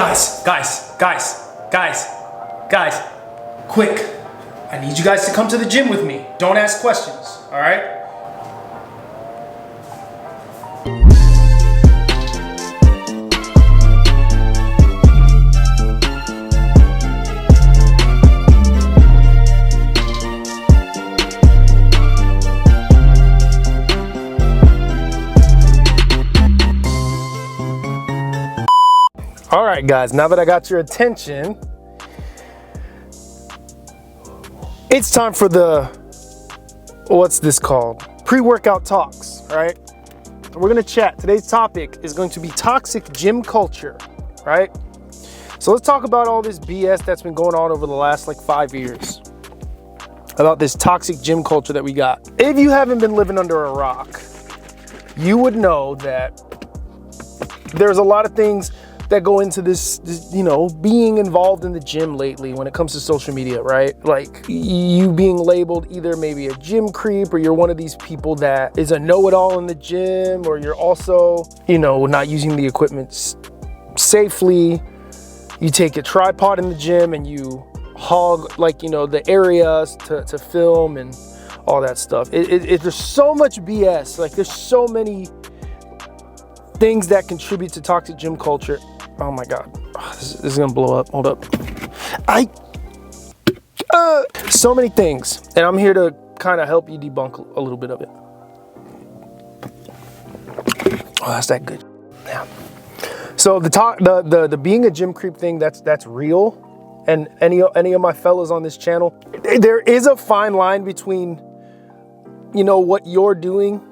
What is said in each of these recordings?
Guys, quick. I need you guys to come to the gym with me. Don't ask questions, all right? All right, guys, now that I got your attention, it's time for the, what's this called? Pre-workout talks, right? We're gonna chat. Today's topic is going to be toxic gym culture, right? So let's talk about all this BS that's been going on over the last like 5 years about this toxic gym culture that we got. If you haven't been living under a rock, you would know that there's a lot of things that go into this, you know, being involved in the gym lately when it comes to social media, right? Like you being labeled either maybe a gym creep, or you're one of these people that is a know-it-all in the gym, or you're also, you know, not using the equipment safely. You take a tripod in the gym and you hog, like, you know, the areas to film and all that stuff. There's so much BS. Like there's so many things that contribute to toxic gym culture. Oh my God, this is gonna blow up. Hold up. So many things, and I'm here to kind of help you debunk a little bit of it. Oh, that's that good. Yeah. So the being a gym creep thing, that's real. And any of my fellas on this channel, there is a fine line between, you know, what you're doing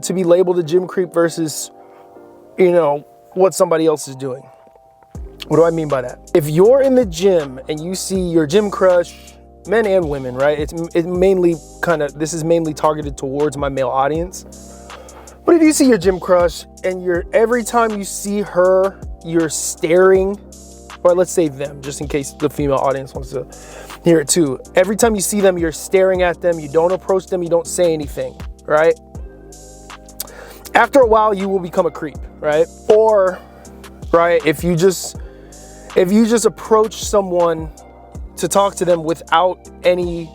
to be labeled a gym creep versus, you know, what somebody else is doing. What do I mean by that? If you're in the gym and you see your gym crush, men and women, right? It's mainly this is mainly targeted towards my male audience. But if you see your gym crush and every time you see her, you're staring, or let's say them, just in case the female audience wants to hear it too. Every time you see them, you're staring at them, you don't approach them, you don't say anything, right? After a while, you will become a creep, right? Or, right, if you just approach someone to talk to them without any,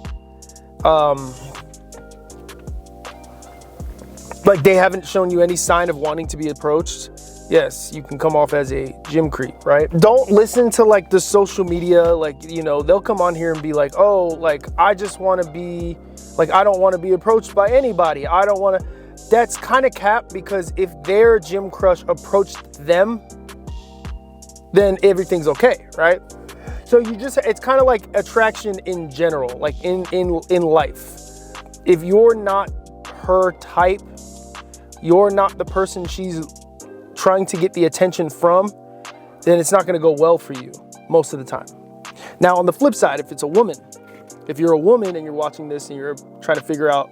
like they haven't shown you any sign of wanting to be approached, yes, you can come off as a gym creep, right? Don't listen to like the social media, like, you know, they'll come on here and be like, oh, like, I just want to be, like, I don't want to be approached by anybody. I don't want to. That's kind of cap, because if their gym crush approached them, then everything's okay, right? So it's kind of like attraction in general, like in life. If you're not her type, you're not the person she's trying to get the attention from, then it's not going to go well for you most of the time. Now, on the flip side, if it's a woman, if you're a woman and you're watching this and you're trying to figure out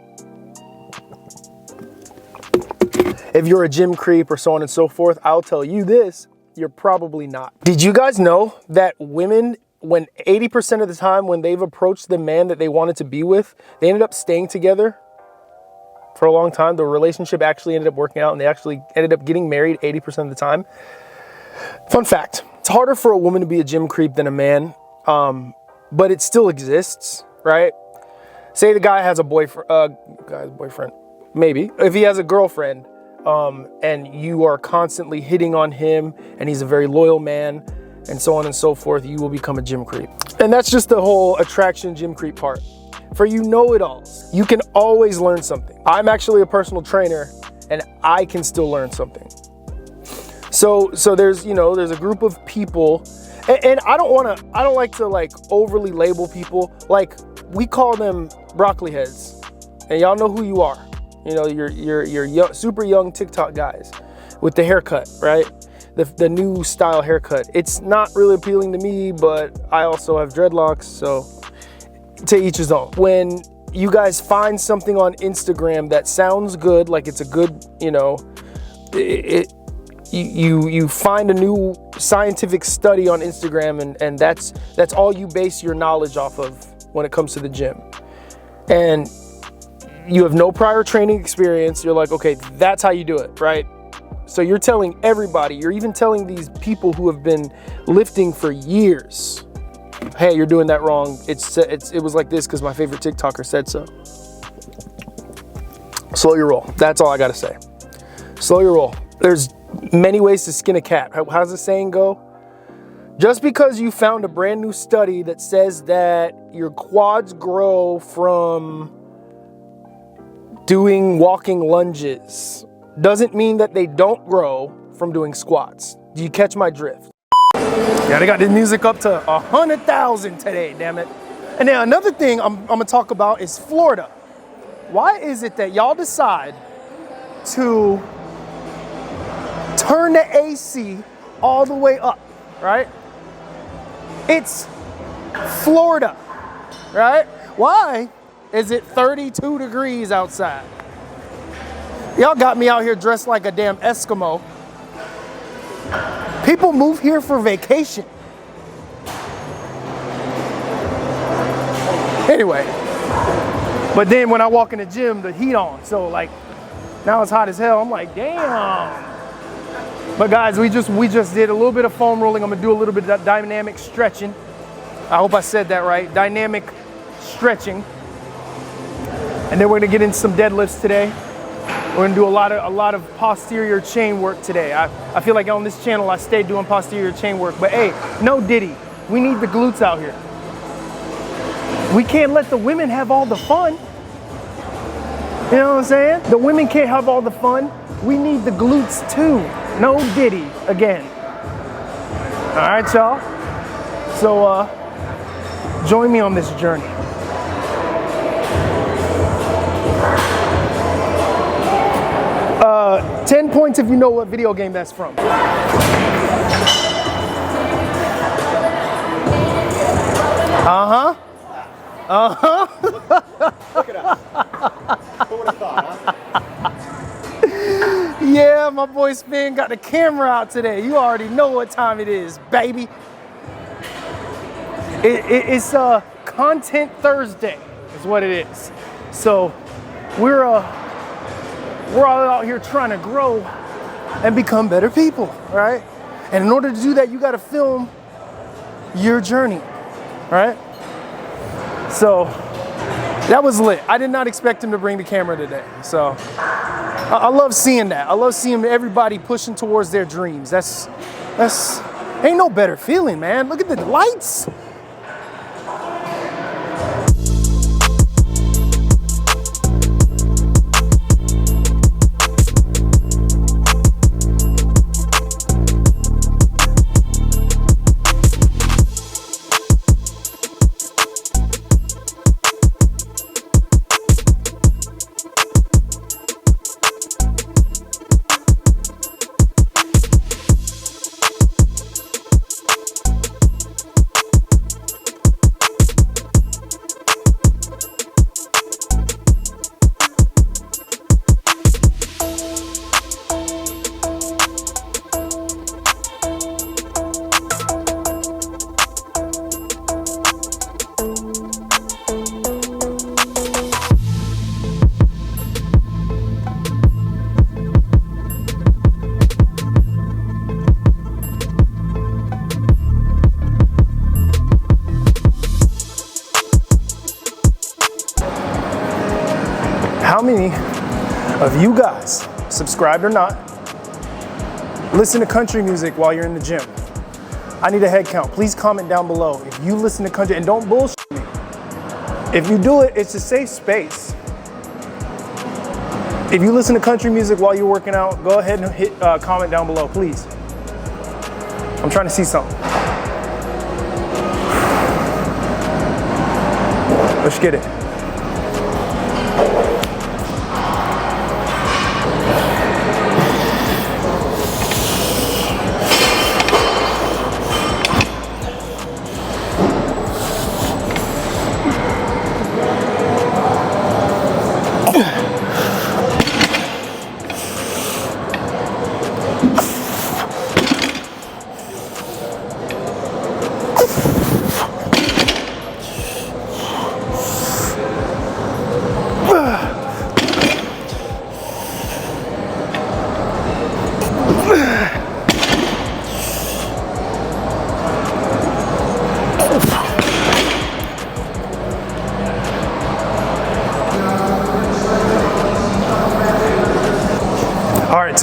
if you're a gym creep or so on and so forth, I'll tell you this, you're probably not. Did you guys know that women, when 80% of the time when they've approached the man that they wanted to be with, they ended up staying together for a long time? The relationship actually ended up working out and they actually ended up getting married 80% of the time. Fun fact, it's harder for a woman to be a gym creep than a man, but it still exists, right? Say the guy has a boyfriend, maybe. If he has a girlfriend, and you are constantly hitting on him and he's a very loyal man and so on and so forth, you will become a gym creep. And that's just the whole attraction gym creep part. For you know-it-alls, you can always learn something. I'm actually a personal trainer and I can still learn something. So there's, you know, there's a group of people, and I don't like to like overly label people. Like we call them broccoli heads, and y'all know who you are. You know, you're young, super young TikTok guys with the haircut, right? The new style haircut. It's not really appealing to me, but I also have dreadlocks, so to each his own. When you guys find something on Instagram that sounds good, like it's a good, you know, you find a new scientific study on Instagram, and that's all you base your knowledge off of when it comes to the gym. And you have no prior training experience. You're like, okay, that's how you do it, right? So you're telling everybody, you're even telling these people who have been lifting for years, hey, you're doing that wrong. It was like this because my favorite TikToker said so. Slow your roll. That's all I gotta say. Slow your roll. There's many ways to skin a cat. How's the saying go? Just because you found a brand new study that says that your quads grow from doing walking lunges doesn't mean that they don't grow from doing squats. Do you catch my drift? Yeah, they got the music up to 100,000 today, damn it. And now another thing I'm gonna talk about is Florida. Why is it that y'all decide to turn the AC all the way up, right? It's Florida, right? Why is it 32 degrees outside? Y'all got me out here dressed like a damn Eskimo. People move here for vacation. Anyway, but then when I walk in the gym, the heat on. So like, now it's hot as hell. I'm like, damn. But guys, we just did a little bit of foam rolling. I'm gonna do a little bit of dynamic stretching. I hope I said that right. Dynamic stretching. And then we're gonna get into some deadlifts today. We're gonna do a lot of posterior chain work today. I feel like on this channel I stayed doing posterior chain work, but hey, no diddy. We need the glutes out here. We can't let the women have all the fun. You know what I'm saying? The women can't have all the fun. We need the glutes too. No diddy again. All right, y'all. So join me on this journey. 10 points if you know what video game that's from. Uh-huh. Uh-huh. Look at us. Who would have thought, huh? Yeah, my boy Spin got the camera out today. You already know what time it is, baby. It's Content Thursday is what it is. So we're all out here trying to grow and become better people, right? And in order to do that, you got to film your journey, right? So that was lit. I did not expect him to bring the camera today. So I love seeing that. I love seeing everybody pushing towards their dreams. That's ain't no better feeling, man. Look at the lights. How many of you guys, subscribed or not, listen to country music while you're in the gym? I need a head count. Please comment down below if you listen to country, and don't bullshit me. If you do it, it's a safe space. If you listen to country music while you're working out, go ahead and hit comment down below, please. I'm trying to see something. Let's get it.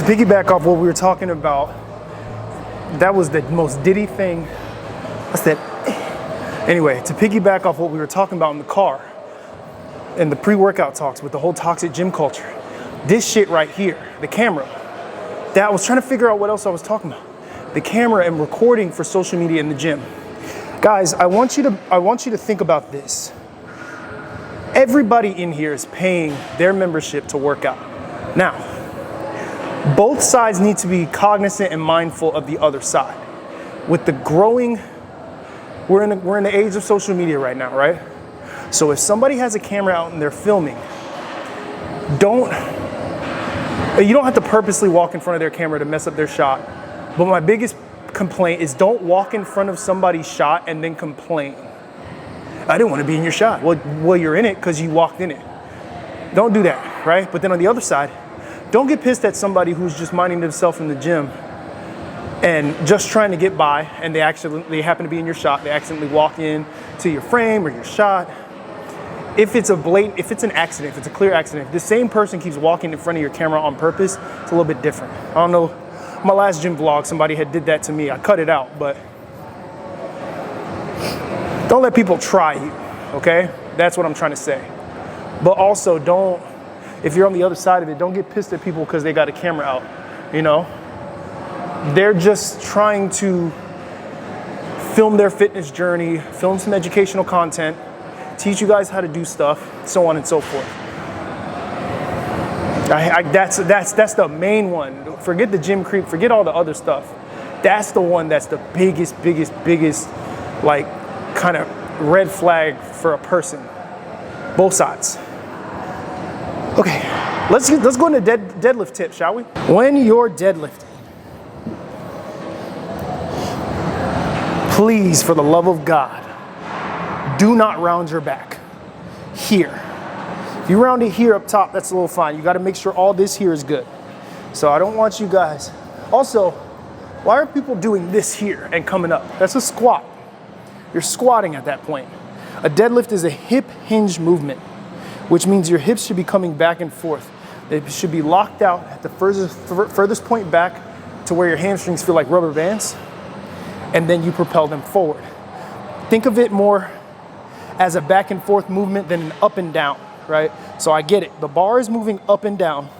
To piggyback off what we were talking about, that was the most Diddy thing. What's that? Anyway, to piggyback off what we were talking about in the car, in the pre-workout talks with the whole toxic gym culture, this shit right here, the camera, that I was trying to figure out what else I was talking about. The camera and recording for social media in the gym. Guys, I want you to think about this. Everybody in here is paying their membership to work out. Now, both sides need to be cognizant and mindful of the other side. With the growing, we're in the age of social media right now, right? So if somebody has a camera out and they're filming, you don't have to purposely walk in front of their camera to mess up their shot. But my biggest complaint is don't walk in front of somebody's shot and then complain. I didn't want to be in your shot. Well, you're in it because you walked in it. Don't do that, right? But then on the other side, don't get pissed at somebody who's just minding themselves in the gym and just trying to get by, and they happen to be in your shot. They accidentally walk in to your frame or your shot. If it's an accident, if it's a clear accident, if the same person keeps walking in front of your camera on purpose, it's a little bit different. I don't know, my last gym vlog, somebody had did that to me. I cut it out, but don't let people try you, okay? That's what I'm trying to say. But also if you're on the other side of it, don't get pissed at people because they got a camera out, you know? They're just trying to film their fitness journey, film some educational content, teach you guys how to do stuff, so on and so forth. That's the main one. Forget the gym creep, forget all the other stuff. That's the one that's the biggest, like, kind of red flag for a person. Both sides. Okay, let's go into deadlift tips, shall we? When you're deadlifting, please, for the love of God, do not round your back here. If you round it here up top, that's a little fine. You got to make sure all this here is good. So I don't want you guys. Also, why are people doing this here and coming up? That's a squat. You're squatting at that point. A deadlift is a hip hinge movement, which means your hips should be coming back and forth. They should be locked out at the furthest point back to where your hamstrings feel like rubber bands, and then you propel them forward. Think of it more as a back and forth movement than an up and down, right? So I get it. The bar is moving up and down,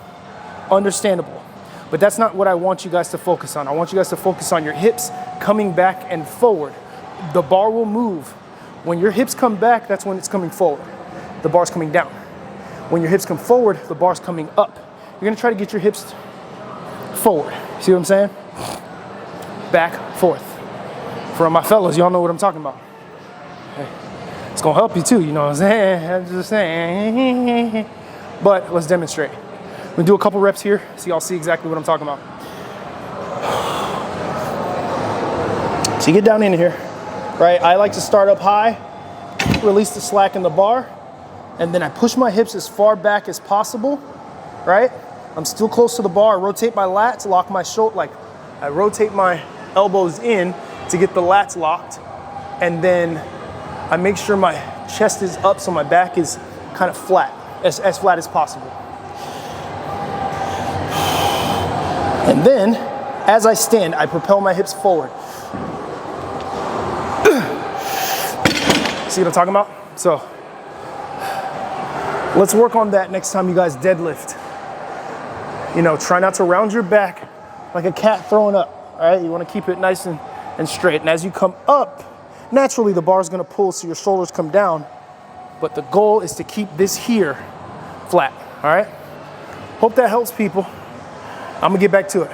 understandable. But that's not what I want you guys to focus on. I want you guys to focus on your hips coming back and forward. The bar will move. When your hips come back, that's when it's coming forward. The bar's coming down. When your hips come forward, the bar's coming up. You're gonna try to get your hips forward. See what I'm saying? Back, forth. For my fellas, y'all know what I'm talking about. Hey, it's gonna help you too, you know what I'm saying? I'm just saying. But let's demonstrate. We're gonna do a couple reps here so y'all see exactly what I'm talking about. So you get down in here, right? I like to start up high, release the slack in the bar, and then I push my hips as far back as possible, right? I'm still close to the bar. I rotate my lats, lock my shoulder, like I rotate my elbows in to get the lats locked, and then I make sure my chest is up so my back is kind of flat, as flat as possible. And then, as I stand, I propel my hips forward. See what I'm talking about? So, let's work on that next time you guys deadlift. You know, try not to round your back like a cat throwing up, all right? You wanna keep it nice and straight. And as you come up, naturally the bar is gonna pull so your shoulders come down, but the goal is to keep this here flat, all right? Hope that helps, people. I'm gonna get back to it.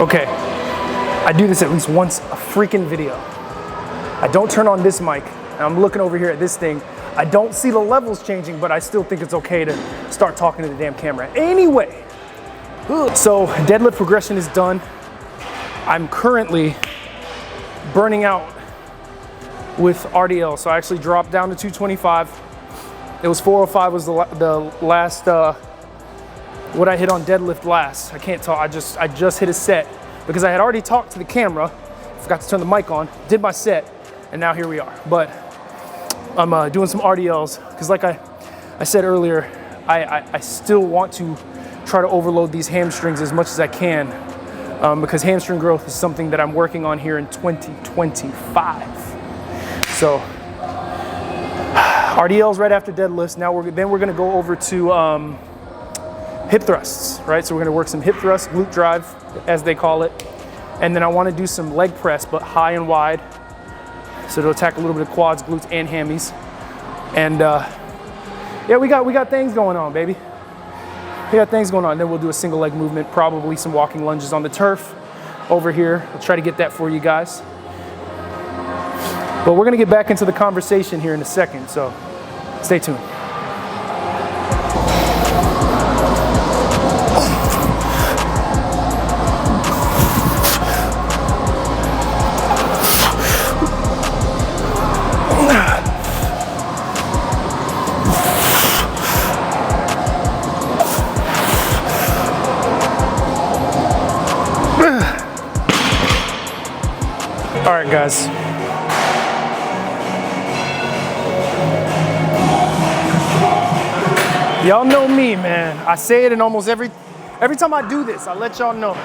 Okay, I do this at least once a freaking video. I don't turn on this mic, and I'm looking over here at this thing. I don't see the levels changing, but I still think it's okay to start talking to the damn camera. Anyway, so deadlift progression is done. I'm currently burning out with RDL, so I actually dropped down to 225. It was 405 was the last, what I hit on deadlift last. I can't talk, I just hit a set because I had already talked to the camera, forgot to turn the mic on, did my set, and now here we are. But I'm doing some RDLs because like I said earlier, I still want to try to overload these hamstrings as much as I can because hamstring growth is something that I'm working on here in 2025. So RDLs right after deadlifts. Now we're gonna go over to hip thrusts, right? So we're gonna work some hip thrusts, glute drive, as they call it. And then I wanna do some leg press, but high and wide. So it'll attack a little bit of quads, glutes, and hammies. And yeah, we got things going on, baby. We got things going on. Then we'll do a single leg movement, probably some walking lunges on the turf over here. I'll try to get that for you guys. But we're gonna get back into the conversation here in a second, so stay tuned. All right, guys. Y'all know me, man. I say it in almost every time I do this, I let y'all know.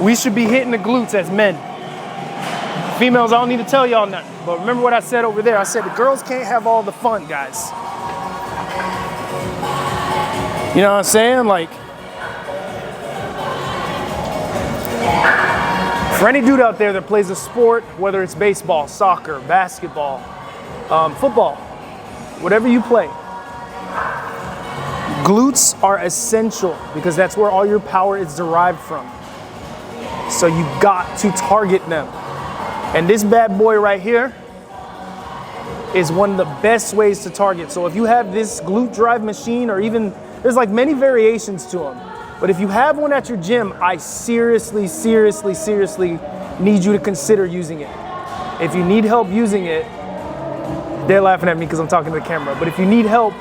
We should be hitting the glutes as men. Females, I don't need to tell y'all nothing. But remember what I said over there? I said the girls can't have all the fun, guys. You know what I'm saying? Like, for any dude out there that plays a sport, whether it's baseball, soccer, basketball, football, whatever you play, glutes are essential because that's where all your power is derived from. So you got to target them. And this bad boy right here is one of the best ways to target. So if you have this glute drive machine, or even, there's like many variations to them. But if you have one at your gym, I seriously need you to consider using it. If you need help using it, they're laughing at me because I'm talking to the camera. But if you need help,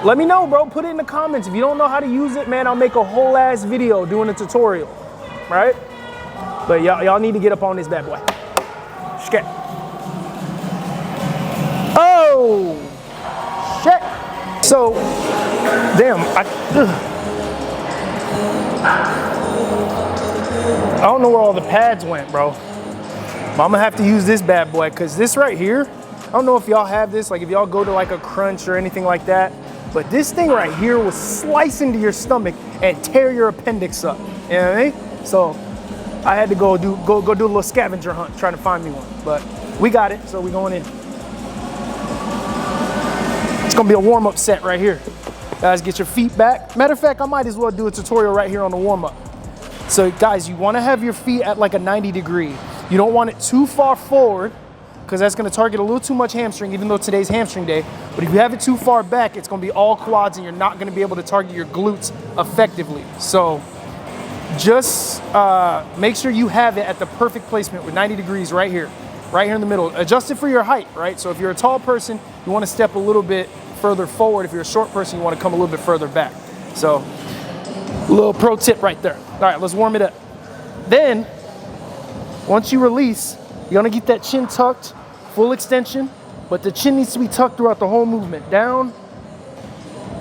let me know, bro. Put it in the comments. If you don't know how to use it, man, I'll make a whole ass video doing a tutorial, right? But y'all need to get up on this bad boy. Shit. Oh, shit. So, damn, I don't know where all the pads went, bro. But I'm gonna have to use this bad boy because this right here, I don't know if y'all have this, like if y'all go to like a crunch or anything like that, but this thing right here will slice into your stomach and tear your appendix up. You know what I mean? So I had to go do a little scavenger hunt trying to find me one, but we got it, so we going in. It's gonna be a warm-up set right here. Guys, get your feet back. Matter of fact, I might as well do a tutorial right here on the warm-up. So guys, you wanna have your feet at like a 90 degree. You don't want it too far forward because that's gonna target a little too much hamstring, even though today's hamstring day. But if you have it too far back, it's gonna be all quads and you're not gonna be able to target your glutes effectively. So just make sure you have it at the perfect placement with 90 degrees right here in the middle. Adjust it for your height, right? So if you're a tall person, you wanna step a little bit further forward. If you're a short person, you wanna come a little bit further back. So, little pro tip right there. All right, let's warm it up. Then, once you release, you're gonna keep that chin tucked, full extension, but the chin needs to be tucked throughout the whole movement. Down,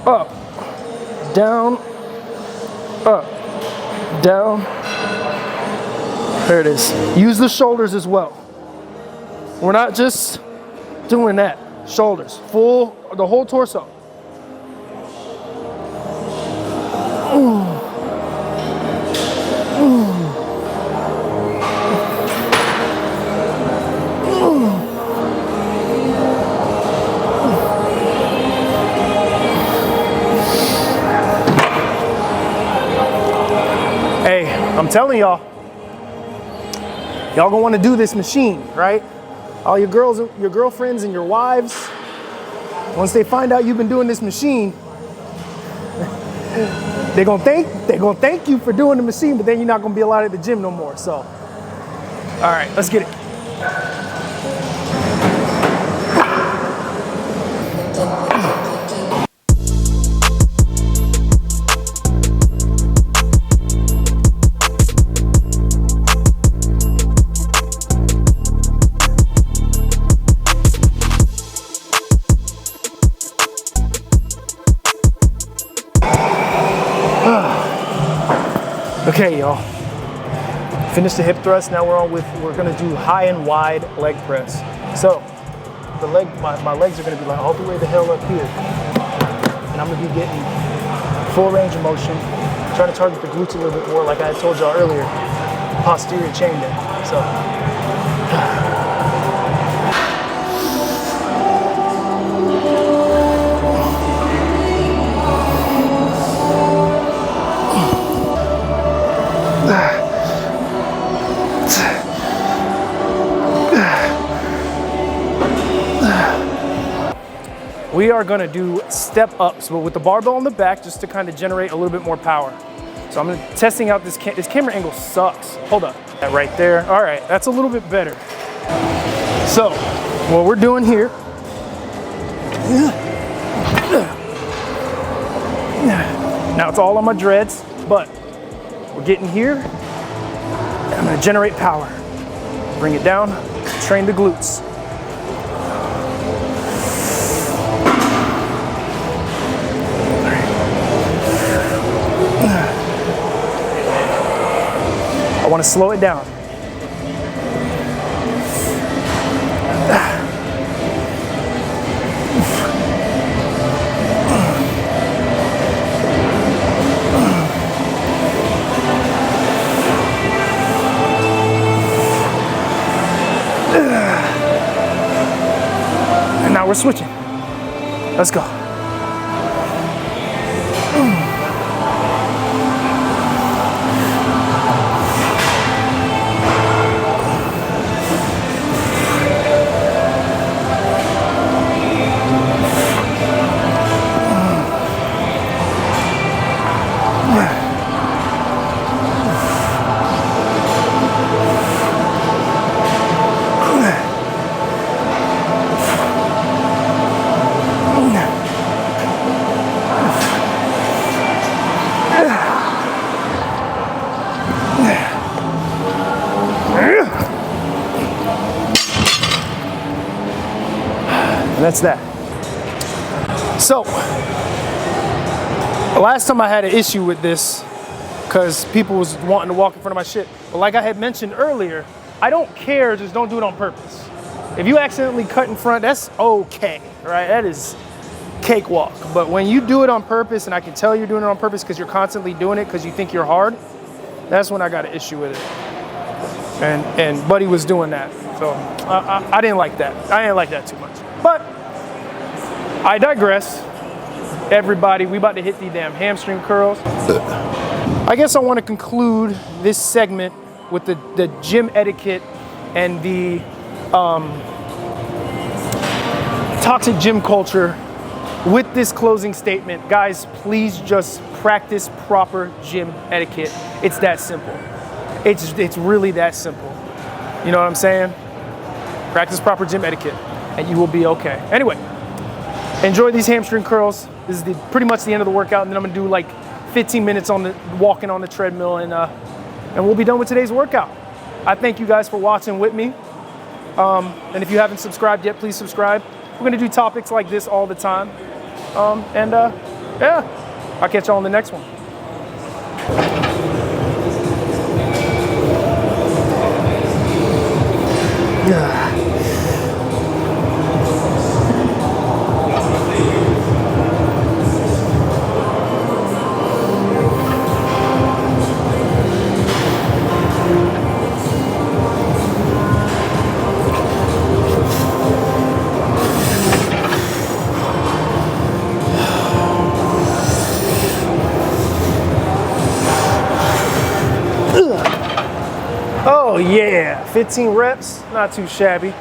up, down, up, down. There it is. Use the shoulders as well. We're not just doing that. Shoulders, full, the whole torso. Hey, I'm telling y'all gonna want to do this machine, right? All your girls, your girlfriends and your wives, once they find out you've been doing this machine, they're gonna thank you for doing the machine, but then you're not gonna be allowed at the gym no more. So, all right, let's get it. Okay, y'all. Finished the hip thrust. Now we're gonna do high and wide leg press. So my legs are gonna be like all the way the hell up here, and I'm gonna be getting full range of motion, trying to target the glutes a little bit more, like I had told y'all earlier, posterior chain there. So. We are gonna do step ups, but with the barbell on the back, just to kind of generate a little bit more power. So I'm testing out this camera angle sucks. Hold up, that right there. All right, that's a little bit better. So what we're doing here, now it's all on my dreads, but we're getting here, and I'm gonna generate power. Bring it down, train the glutes. I want to slow it down. And now we're switching. Let's go. And that's that. So, the last time I had an issue with this, because people was wanting to walk in front of my shit. But like I had mentioned earlier, I don't care, just don't do it on purpose. If you accidentally cut in front, that's okay, right? That is cakewalk. But when you do it on purpose, and I can tell you're doing it on purpose because you're constantly doing it because you think you're hard, that's when I got an issue with it. And Buddy was doing that. So I didn't like that. I didn't like that too much. But I digress. Everybody, we about to hit the damn hamstring curls. I guess I want to conclude this segment with the gym etiquette and the toxic gym culture with this closing statement. Guys, please just practice proper gym etiquette. It's that simple. It's really that simple. You know what I'm saying? Practice proper gym etiquette and you will be okay. Anyway, enjoy these hamstring curls. This is pretty much the end of the workout, and then I'm gonna do like 15 minutes on the walking on the treadmill, and we'll be done with today's workout. I thank you guys for watching with me. And if you haven't subscribed yet, please subscribe. We're gonna do topics like this all the time. Yeah, I'll catch y'all on the next one. Yeah. yeah, 15 reps, not too shabby.